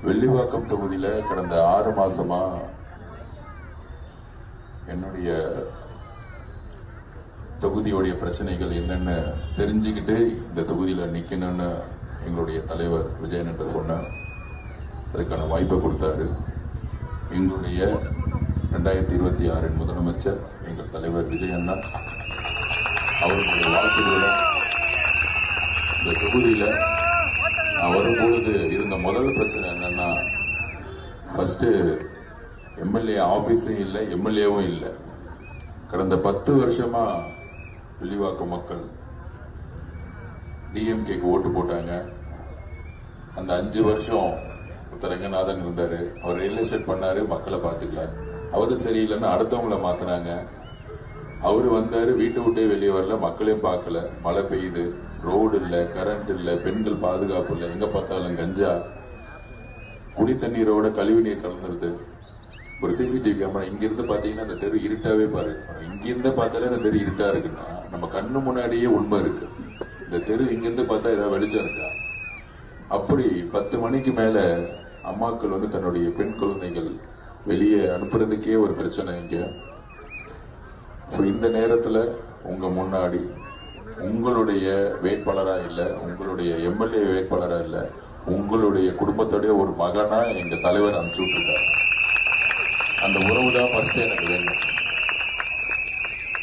வெள்ளிவாக்கம் தொகுதியில கடந்த 6 மாசமா என்னுடைய தொகுதியுடைய பிரச்சனைகள் என்னென்ன தெரிஞ்சுக்கிட்டு இந்த தொகுதியில நிக்கணும்னு எங்களுடைய தலைவர் விஜயன் என்று சொன்னார். அதுக்கான வாய்ப்பை கொடுத்தாரு. எங்களுடைய 2026 முதலமைச்சர் எங்கள் தலைவர் விஜய் அண்ணா அவர்களுடைய வாழ்த்துக்களை இந்த தொகுதியில வரும்பொழுது இருந்த முதல் பிரச்சனை என்னன்னா, ஃபர்ஸ்ட் எம்எல்ஏ ஆபீஸும் இல்லை, எம்எல்ஏவும் இல்லை. கடந்த 10 வருஷமா வில்லிவாக்கம் மக்கள் டிஎம்கேக்கு ஓட்டு போட்டாங்க. அந்த 5 வருஷம் ரங்கநாதன் இருந்தாரு. அவர் ரியல் எஸ்டேட் பண்ணாரு, மக்களை பார்த்துக்கல. அவரு சரியில்லைன்னு அடுத்தவங்களை மாத்தினாங்க. அவரு வந்தாரு, வீட்டை விட்டே வெளியே வரல, மக்களையும் பார்க்கல. மழை பெய்யுது, ரோடு இல்ல, கரண்ட் இல்ல, பெண்கள் பாதுகாப்பு இல்ல, எங்க பார்த்தாலும் கஞ்சா, குடி தண்ணீரோட கழிவு நீர் கலந்துருது. ஒரு சிசிடிவி கேமரா இங்க இருந்து பாத்தீங்கன்னா அந்த தெரு இருட்டாவே பாரு. இங்க இருந்து பார்த்தாலே அந்த தெரு இருட்டா இருக்குன்னா நம்ம கண்ணு முன்னாடியே உண்மை இருக்கு. இந்த தெரு இங்க இருந்து பார்த்தா ஏதாவது வெளிச்சம் இருக்கா? அப்படி 10 மணிக்கு மேல அம்மாக்கள் தன்னுடைய பெண் குழந்தைகள் வெளியே அனுப்புறதுக்கே ஒரு பிரச்சனை இங்க. இந்த நேரத்துல உங்க முன்னாடி உங்களுடைய வேட்பாளரா இல்ல, உங்களுடைய எம்எல்ஏ வேட்பாளரா இல்ல, உங்களுடைய குடும்பத்துடைய ஒரு மகனா எங்க தலைவர் அனுப்பிச்சு விட்டுருக்காரு. அந்த உறவு தான் ஃபர்ஸ்ட் எனக்கு வேணும்.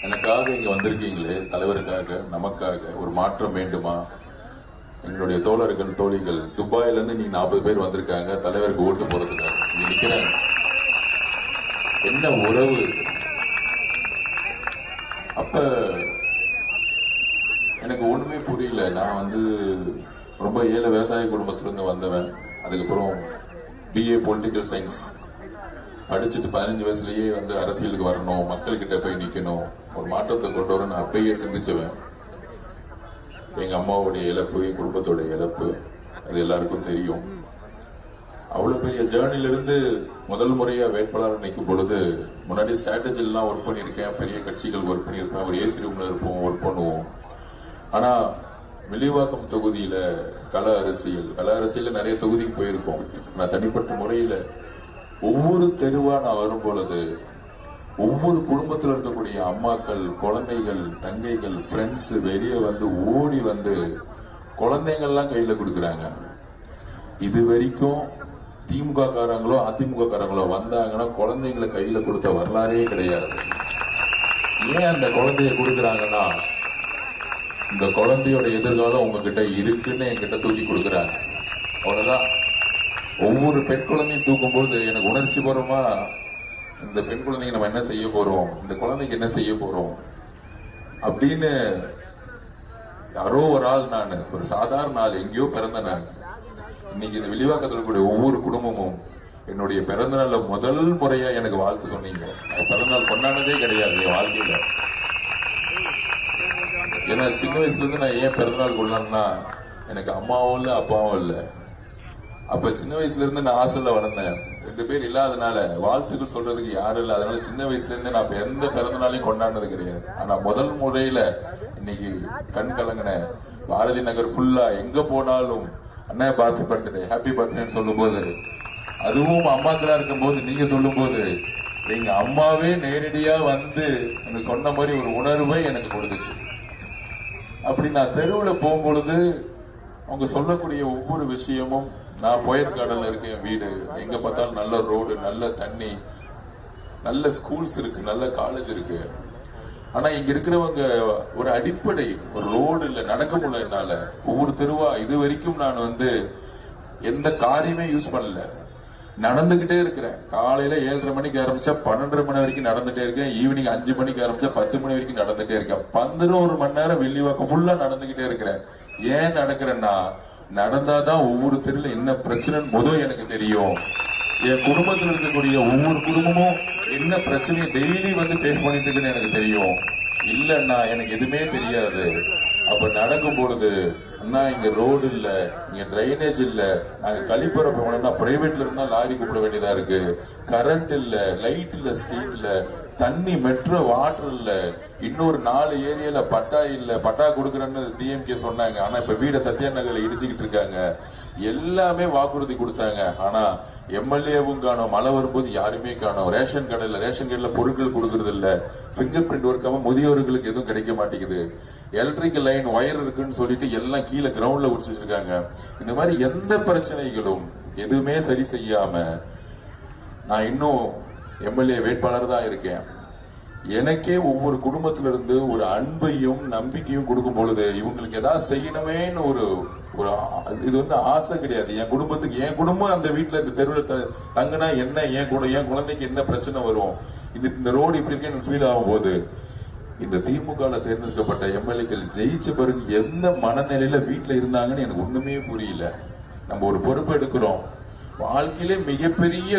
எனக்காக இங்க வந்திருக்கீங்களே, தலைவருக்காக, நமக்காக ஒரு மாற்றம் வேண்டுமா? எங்களுடைய தோழர்கள் தோழிகள் துபாயில இருந்து நீ 40 பேர் வந்திருக்காங்க தலைவருக்கு ஓட்டு போறதுக்காக. இங்க நிக்கிறாங்க. என்ன உறவு? அப்ப எனக்கு ஒண்ணுமே புரியல. நான் ரொம்ப ஏழை விவசாய குடும்பத்திலிருந்து வந்தவன். அதுக்கப்புறம் பிஏ பொலிட்டிக்கல் சயின்ஸ் படிச்சுட்டு 15 வயசுலயே அரசியலுக்கு வரணும், மக்கள்கிட்ட போய் நிக்கணும், ஒரு மாற்றத்தை கொண்டு வரணும் அப்பயே சிந்திச்சவன். எங்க அம்மாவுடைய இழப்பு, என் குடும்பத்தோட இழப்பு, அது எல்லாருக்கும் தெரியும். அவ்வளவு பெரிய ஜேர்னில இருந்து முதல் முறையா வேட்பாளர் நிற்கும் பொழுது முன்னாடி ஸ்ட்ராட்டஜி எல்லாம் ஒர்க் பண்ணியிருக்கேன், பெரிய கட்சிகள் ஒர்க் பண்ணியிருப்பேன், ஒரு ஏசி ரூம்ல இருப்போம், ஒர்க் பண்ணுவோம். ஆனா வில்லிவாக்கம் தொகுதியில கள அரசியல் நிறைய தொகுதிக்கு போயிருக்கோம். நான் தனிப்பட்ட முறையில ஒவ்வொரு தெருவா நான் வரும் பொழுது ஒவ்வொரு குடும்பத்தில் இருக்கக்கூடிய அம்மாக்கள், குழந்தைகள், தங்கைகள், ஃப்ரெண்ட்ஸ் வெளியே ஓடி குழந்தைங்கள்லாம் கையில கொடுக்கறாங்க. இது வரைக்கும் திமுக காரங்களோ அதிமுக காரங்களோ வந்தாங்கன்னா குழந்தைங்களை கையில கொடுத்த வரலாறே கிடையாது. ஏன் அந்த குழந்தைய கொடுக்கறாங்கன்னா, இந்த குழந்தையோட எதிர்காலம் உங்ககிட்ட இருக்குன்னு என்கிட்ட தூக்கி கொடுக்கறாங்க. அவ்வளவுதான். ஒவ்வொரு பெண் குழந்தையும் தூக்கும் போது எனக்கு உணர்ச்சி பூர்வமா இந்த பெண் குழந்தைங்க நம்ம என்ன செய்ய போறோம், இந்த குழந்தைக்கு என்ன செய்ய போறோம் அப்படின்னு யாரோ ஒரு ஆள், நான் ஒரு சாதாரண ஆள், எங்கேயோ பிறந்த நான். இன்னைக்கு இந்த வில்லிவாக்கத்தில் கூடிய ஒவ்வொரு குடும்பமும் என்னுடைய பிறந்த நாள்ல முதல் முறையா எனக்கு வாழ்த்து சொன்னீங்க. பிறந்த நாள் கொண்டாடதே கிடையாது என் வாழ்க்கையில. ஏன்னா சின்ன வயசுல இருந்து நான் ஏன் பிறந்த நாள் கொண்டாடினா, எனக்கு அம்மாவும் இல்ல, அப்பாவும் இல்ல. அப்ப சின்ன வயசுல இருந்து நான் ஹாஸ்டல்ல வளர்ந்தேன். 2 பேர் இல்லாதனால வாழ்த்துக்கள் சொல்றதுக்கு யாரும் இல்ல. அதனால சின்ன வயசுல இருந்து நான் எந்த பிறந்த நாளையும் கொண்டாடினது கிடையாது. ஆனா முதல் முறையில இன்னைக்கு கண் கலங்கின பாரதி நகர் ஃபுல்லா எங்க போனாலும் அண்ணா பர்த்டே, ஹாப்பி பர்த்டேன்னு சொல்லும் போது, அதுவும் அம்மாக்களா இருக்கும் போது நீங்க சொல்லும் போது, எங்க அம்மாவே நேரடியா எனக்கு சொன்ன மாதிரி ஒரு உணர்வை எனக்கு கொடுத்துச்சு. அப்படி நான் தெருவுல போகும்பொழுது அவங்க சொல்லக்கூடிய ஒவ்வொரு விஷயமும், நான் போயஸ் கார்டன்ல இருக்கேன், என் வீடு, எங்க பார்த்தாலும் நல்ல ரோடு, நல்ல தண்ணி, நல்ல ஸ்கூல்ஸ் இருக்கு, நல்ல காலேஜ் இருக்கு. ஆனா இங்க இருக்கிறவங்க ஒரு அடிப்படை, ஒரு ரோடு இல்ல, நடக்க முடியல என்னால. ஒவ்வொரு தெருவா இது வரைக்கும் நான் எந்த காரியமே யூஸ் பண்ணல, நடந்துகிட்டே இருக்கிறேன். காலையில 7:30 மணிக்கு ஆரம்பிச்சா 12:30 மணி வரைக்கும் நடந்துட்டே இருக்கேன். ஈவினிங் 5 மணிக்கு ஆரம்பிச்சா 10 மணி வரைக்கும் நடந்துட்டே இருக்கேன். 11 மணி நேரம் வில்லிவாக்கம் ஃபுல்லா நடந்துகிட்டே இருக்கிறேன். ஏன் நடக்கிறேன்னா, நடந்தாதான் ஒவ்வொரு தெருல என்ன பிரச்சனைன்னு எனக்கு தெரியும். என் குடும்பத்தில் இருக்கக்கூடிய ஒவ்வொரு குடும்பமும் என்ன பிரச்சனையை டெய்லி ஃபேஸ் பண்ணிட்டு இருக்குன்னு எனக்கு தெரியும். இல்லன்னா எனக்கு எதுவுமே தெரியாது. அப்ப நடக்கும் பொழுது, அண்ணா இங்க ரோடு இல்ல, இங்க டிரைனேஜ் இல்ல, நாங்க கழிப்பற போனோம்னா பிரைவேட்ல இருந்தா லாரி கூப்பிட வேண்டியதா இருக்கு, கரண்ட் இல்ல, லைட் இல்ல, ஸ்ட்ரீட்ல தண்ணி, மெட்ரோ, வாட்டர் இல்ல, இன்னொரு 4 ஏரியால பட்டா இல்ல, பட்டா கொடுக்கறேன்னு டிஎம்கே சொன்னாங்க. ஆனா இப்ப வீட சத்யா நகர்ல இடிச்சுக்கிட்டு இருக்காங்க. எல்லாமே வாக்குறுதி கொடுத்தாங்க. ஆனா எம்எல்ஏவும் காணோம், மழை வரும்போது யாருமே காணோம். ரேஷன் கடையில பொருட்கள் கொடுக்கறது இல்ல. பிங்கர் பிரிண்ட் ஒர்க்காம முதியோர்களுக்கு எதுவும் கிடைக்க மாட்டேங்குது. எலக்ட்ரிக்கல் லைன் ஒயர் இருக்குன்னு சொல்லிட்டு எல்லாம் கீழே கிரவுண்ட்ல உடிச்சிட்டு இருக்காங்க. இந்த மாதிரி எந்த பிரச்சனைகளும் எதுவுமே சரி செய்யாம நான் இன்னும் எம்எல்ஏ வேட்பாளர் தான் இருக்கேன். எனக்கே ஒவ்வொரு குடும்பத்தில இருந்து ஒரு அன்பையும் நம்பிக்கையும் கொடுக்கும் பொழுது இவங்களுக்கு ஏதாவது செய்யணுமேன்னு ஒரு இது ஆசை கிடையாது. என் குடும்பம் அந்த வீட்டுல இந்த தெருவில் தங்கினா என்ன, என் குழந்தைக்கு என்ன பிரச்சனை வரும், இந்த ரோடு இப்படி இருக்கேன்னு ஃபீல் ஆகும் போது இந்த திமுக தேர்ந்தெடுக்கப்பட்ட எம்எல்ஏக்கள் ஜெயிச்ச பிறகு எந்த மனநிலையில வீட்டுல இருந்தாங்கன்னு எனக்கு ஒண்ணுமே புரியல. நம்ம ஒரு பொறுப்பு எடுக்கிறோம். வாழ்க்கையிலே மிகப்பெரிய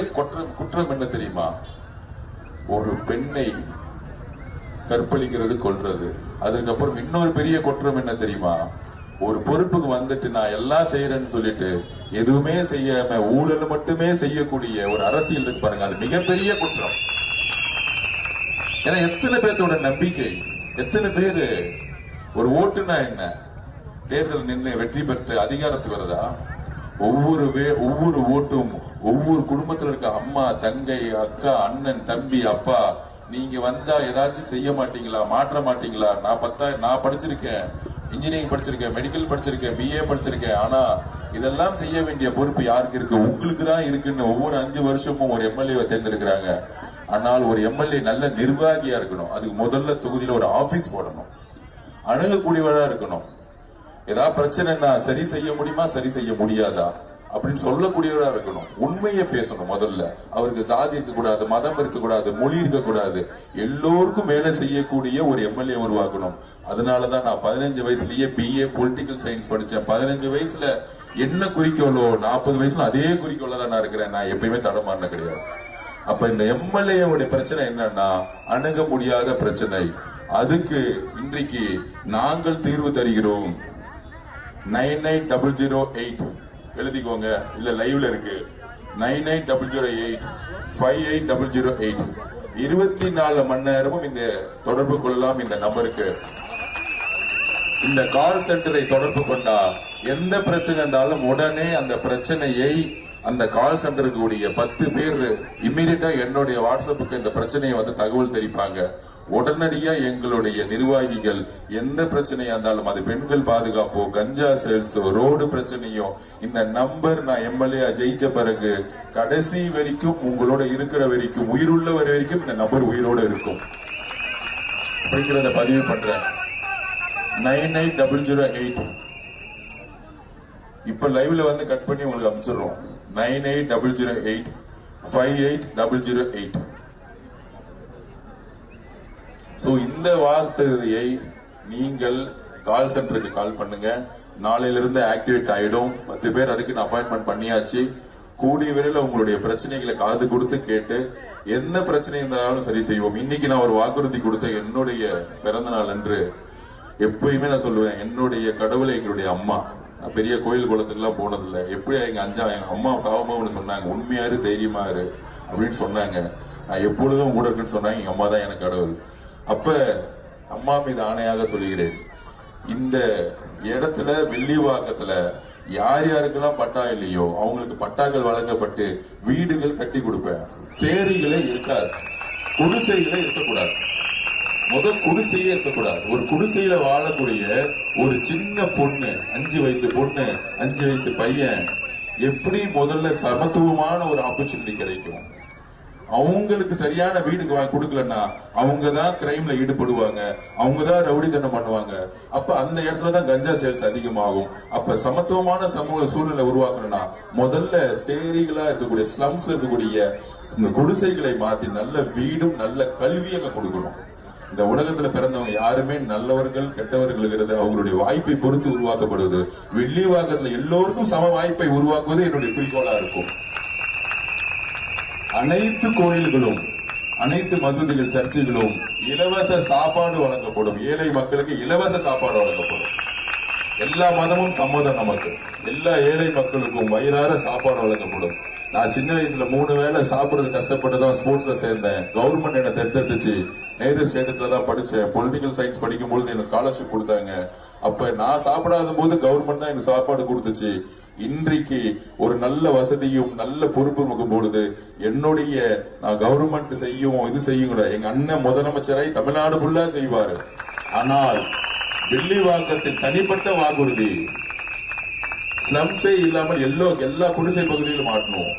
குற்றம் என்ன தெரியுமா? ஒரு பெண்ணை கற்பழிக்கிறது, கொல்றது. அதுக்கப்புறம் இன்னொரு பெரிய குற்றம் என்ன தெரியுமா? ஒரு பொறுப்புக்கு வந்துட்டு நான் எல்லாம் செய்யறேன்னு சொல்லிட்டு எதுவுமே செய்யாம ஊழல் மட்டுமே செய்யக்கூடிய ஒரு அரசியல் இருக்கு பாருங்க, அது மிகப்பெரிய குற்றம். ஏன்னா எத்தனை பேர்த்தோட நம்பிக்கை, எத்தனை பேரு ஒரு ஓட்டுனா என்ன, தேர்தல் நின்று வெற்றி பெற்று அதிகாரத்துக்கு வருதா? ஒவ்வொரு ஓட்டும் ஒவ்வொரு குடும்பத்தில் இருக்க அம்மா, தங்கை, அக்கா, அண்ணன், தம்பி, அப்பா, நீங்க வந்தா ஏதாச்சும் செய்ய மாட்டீங்களா, மாற்ற மாட்டீங்களா? நான் படிச்சிருக்கேன், இன்ஜினியரிங் படிச்சிருக்கேன், மெடிக்கல் படிச்சிருக்கேன், பிஏ படிச்சிருக்கேன். ஆனா இதெல்லாம் செய்ய வேண்டிய பொறுப்பு யாருக்கு இருக்கு? உங்களுக்கு தான் இருக்குன்னு ஒவ்வொரு 5 வருஷமும் ஒரு எம்எல்ஏ தேர்ந்தெடுக்கிறாங்க. ஆனால் ஒரு எம்எல்ஏ நல்ல நிர்வாகியா இருக்கணும். அதுக்கு முதல்ல தொகுதியில ஒரு ஆபீஸ் போடணும், அணுகக்கூடியவரா இருக்கணும். ஏதாவது பிரச்சனைனா சரி செய்ய முடியுமா, சரி செய்ய முடியாதா அப்படின்னு சொல்லக்கூடியவரா இருக்கணும். உண்மையை பேசணும். முதல்ல அவருக்கு சாதி இருக்கக்கூடாது, மதம் இருக்கக்கூடாது, மொழி இருக்கக்கூடாது, எல்லோருக்கும் வேலை செய்யக்கூடிய ஒரு எம்எல்ஏ உருவாக்கணும். அதனாலதான் நான் 15 வயசுலயே பிஏ பொலிட்டிக்கல் சயின்ஸ் படிச்சேன். 15 வயசுல என்ன குறிக்கோளோ 40 வயசுல அதே குறிக்கோள தான் நான் இருக்கிறேன். நான் எப்பயுமே தடமாறின கிடையாது. அப்ப இந்த எம்எல்ஏ பிரச்சனை என்னன்னா அணுக முடியாத பிரச்சனை. அதுக்கு இன்றைக்கு நாங்கள் தீர்வு தருகிறோம். 99008 எழுதிக்கோங்க, இல்ல லைவ்ல இருக்கு. 99008 58008 24 மணி நேரமும் இந்த தொடர்பு கொள்ளலாம். இந்த நம்பருக்கு இந்த கால் சென்டரை தொடர்பு கொண்டா எந்த பிரச்சனை இருந்தாலும் உடனே அந்த பிரச்சனையை அந்த கால் சென்டருக்கு கூடிய 10 பேர் இம்மீடியட்டா என்னுடைய வாட்ஸ்அப்புக்கு இந்த பிரச்சனையை தகவல் தெரிவிப்பாங்க. உடனடியா எங்களுடைய நிர்வாகிகள் எந்த பிரச்சனையா இருந்தாலும், அது பெண்கள் பாதுகாப்போ, கஞ்சா சேல்ஸோ, ரோடு பிரச்சனையோ, இந்த நம்பர் நான் எம்எல்ஏ ஜெயிச்ச பிறகு கடைசி வரைக்கும் உங்களோட இருக்கிற வரைக்கும், உயிருள்ள வரைக்கும் இந்த நம்பர் உயிரோட இருக்கும் அப்படிங்கிறத பதிவு பண்றேன். 98008 இப்ப லைவ்ல கட் பண்ணி உங்களுக்கு அனுப்பிச்சிடுறோம். 98008 58008. இந்த வார்த்தையை நீங்கள் கால் சென்டருக்கு கால் பண்ணுங்க. நாளையிலிருந்து ஆக்டிவேட் ஆயிடும். 10 பேர் அதுக்கு அப்பாயின்மெண்ட் பண்ணியாச்சு. கூடிய விரைவில் உங்களுடைய பிரச்சனைகளை காது கொடுத்து கேட்டு என்ன பிரச்சனை இருந்தாலும் சரி செய்வோம். இன்னைக்கு நான் ஒரு வாக்குறுதி கொடுத்த என்னுடைய பிறந்த நாள் அன்று எப்பயுமே நான் சொல்லுவேன், என்னுடைய கடவுளை எங்களுடைய அம்மா. நான் பெரிய கோயில் குளத்துக்கு எல்லாம் போனதில்லை. எப்படி எங்க அம்மா சாவமான்னு சொன்னாங்க, உண்மையாரு தைரியமாரு அப்படின்னு சொன்னாங்க. நான் எப்பொழுதும் கூட இருக்குன்னு சொன்னாங்க. எங்க அம்மா தான் எனக்கு கடவுள். அப்ப அம்மா மீது ஆணையாக சொல்லுகிறேன், இந்த இடத்துல வெள்ளிவாக்கத்துல யார் யாருக்கெல்லாம் பட்டா இல்லையோ அவங்களுக்கு பட்டாக்கள் வழங்கப்பட்டு வீடுகள் கட்டி கொடுப்பேன். சேரிகளே இருக்காது, குடிசைகளே இருக்கக்கூடாது. குடிசையே இருக்கக்கூடாது. ஒரு குடிசையில வாழக்கூடிய ஒரு சின்ன பொண்ணு, 5 வயசு பொண்ணு, 5 வயசு பையன் எப்படி முதல்ல சமத்துவமான ஒரு ஆப்பர்ச்சுனிட்டி கிடைக்கும்? அவங்களுக்கு சரியான வீடு கொடுக்கலன்னா அவங்கதான் கிரைம்ல ஈடுபடுவாங்க, அவங்கதான் ரவுடித்தனம் பண்ணுவாங்க. அப்ப அந்த இடத்துலதான் கஞ்சா சேல்ஸ் அதிகமாகும். அப்ப சமத்துவமான சமூக சூழ்நிலை உருவாக்கணும்னா முதல்ல சேரிகளா இருக்கக்கூடிய ஸ்லம்ஸ் இருக்கக்கூடிய இந்த குடிசைகளை மாத்தி நல்ல வீடும் நல்ல கல்வியாக கொடுக்கணும். இந்த உலகத்துல பிறந்தவங்க யாருமே நல்லவர்கள் கெட்டவர்கள் அவங்களுடைய வாய்ப்பை பொறுத்து உருவாக்கப்படுவது. வெள்ளிவாக்கத்துல எல்லோருக்கும் சம வாய்ப்பை உருவாக்குவது என்னுடைய குறிக்கோளா இருக்கும். அனைத்து கோயில்களும், அனைத்து மசூதிகள், சர்ச்சுகளும் இலவச சாப்பாடு வழங்கப்படும். ஏழை மக்களுக்கு இலவச சாப்பாடு வழங்கப்படும். எல்லா மதமும் சம்மதம் நமக்கு. எல்லா ஏழை மக்களுக்கும் வயிறார சாப்பாடு வழங்கப்படும். நான் சின்ன வயசுல 3 வேளை சாப்பிடுறது கஷ்டப்பட்டுதான் ஸ்போர்ட்ஸ்ல சேர்ந்தேன். கவர்மெண்ட் என்ன தடுத்துச்சு. நேரு ஸ்டேட்டத்துல தான் படிச்சேன். பொலிட்டிக்கல் சயின்ஸ் படிக்கும் பொழுது எனக்கு ஸ்காலர்ஷிப் கொடுத்தாங்க. அப்ப நான் சாப்பிடாத போது கவர்மெண்ட் தான் எனக்கு சாப்பாடு கொடுத்துச்சு. இன்றைக்கு ஒரு நல்ல வசதியும் நல்ல பொறுப்பு இருக்கும் பொழுது என்னுடைய நான் கவர்மெண்ட் செய்யும் இது செய்யும் கூட எங்க அண்ணன் முதலமைச்சரை தமிழ்நாடு ஃபுல்லா செய்வாரு. ஆனால் வில்லிவாக்கத்தின் தனிப்பட்ட வாக்குறுதி ஸ்லம்ஸே இல்லாமல் எல்லா குடிசை பகுதியிலும் மாட்டணும்.